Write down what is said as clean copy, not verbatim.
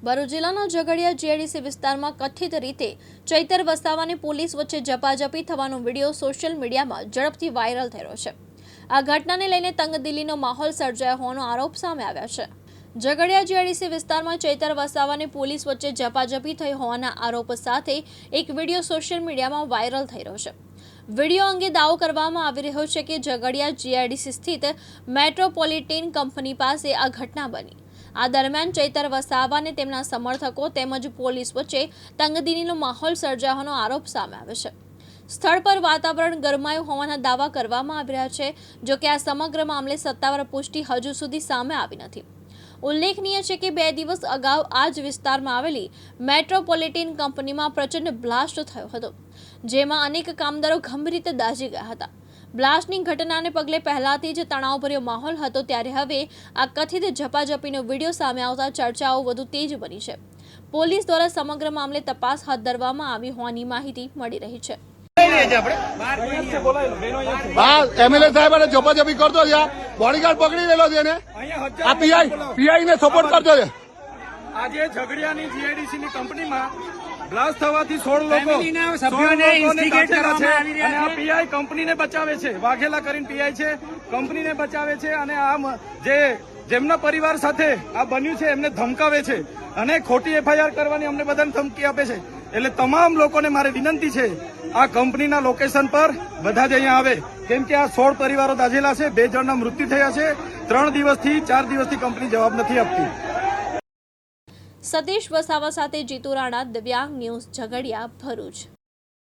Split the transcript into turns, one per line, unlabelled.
ભરૂચ જિલ્લાના ઝઘડિયા જીઆઈડીસી વિસ્તારમાં કથિત રીતે ચૈતર વસાવાની પોલીસ વચ્ચે ઝપાઝપી થવાનો વિડીયો સોશિયલ મીડિયામાં ઝડપથી વાયરલ થઈ રહ્યો છે। આ ઘટનાને લઈને તંગદિલીનો માહોલ સર્જાયો હોવાનો આરોપ સામે આવ્યા છે। ઝઘડિયા જીઆઈડીસી વિસ્તારમાં ચૈતર વસાવાની પોલીસ વચ્ચે ઝપાઝપી થઈ હોવાના આરોપ સાથે એક વિડીયો સોશિયલ મીડિયામાં વાયરલ થઈ રહ્યો છે। વિડીયો અંગે દાવો કરવામાં આવી રહ્યો છે કે ઝઘડિયા જીઆઈડીસી સ્થિત મેટ્રોપોલિટન કંપની પાસે આ ઘટના બની। આ દરમિયાન ચૈતર વસાવા અને તેમના સમર્થકો તેમજ પોલીસ વચ્ચે તંગદિલીનો માહોલ સર્જાવાનો આરોપ સામે આવ્યો છે। સ્થળ પર વાતાવરણ ગરમાયું હોવાના દાવા કરવામાં આવી રહ્યા છે। જો કે આ સમગ્ર મામલે સત્તાવાર પુષ્ટિ હજુ સુધી સામે આવી નથી। ઉલ્લેખનીય છે કે 2 દિવસ અગાઉ આ જ વિસ્તારમાં આવેલી મેટ્રોપોલિટન કંપનીમાં પ્રચંડ બ્લાસ્ટ થયો હતો, જેમાં અનેક કામદારો ગંભીર રીતે દાઝી ગયા હતા। બ્લાસ્ટની ઘટનાને પગલે પહેલાથી જ તણાવભર્યો માહોલ હતો, ત્યારે હવે આ કથિત ઝપાઝપીનો વિડીયો સામે આવતા ચર્ચાઓ વધુ તેજ બની છે। પોલીસ દ્વારા સમગ્ર મામલે તપાસ હાથ ધરવામાં આવી હોવાની માહિતી મળી રહી છે।
એમએલએ સાહેબ ઝપાઝપી કરતો છે, બોડીગાર્ડ પકડી લેલો છે ને આ પીઆઈ ને સપોર્ટ કરતો છે।
આજે ઝઘડિયાની જીઆઈડીસી ની કંપનીમાં બ્લાસ્ટ થવાથી 16 લોકો
સભ્યોને ઇન્સ્ટિગેટ કરવામાં આવી
અને આ પીઆઈ કંપનીને બચાવે છે। વાઘેલા કરીને પીઆઈ છે, કંપનીને બચાવે છે અને આ જેમના પરિવાર સાથે આ બન્યું છે એમને ધમકાવે છે અને ખોટી એફઆઈઆર કરવાની અમને બધાને ધમકી આપે છે। એટલે તમામ લોકોને મારે વિનંતી છે, આ કંપનીના લોકેશન પર બધા જ અહીંયા આવે, કેમ કે આ 16 પરિવારો દાઝેલા છે, 2 જણના મૃત્યુ થયા છે। 3 દિવસથી 4 દિવસથી કંપની જવાબ નથી આપતી।
સતીશ વસાવા સાથે જીતુ રાણા, દિવ્યાંગ ન્યૂઝ, ઝઘડિયા, ભરૂચ।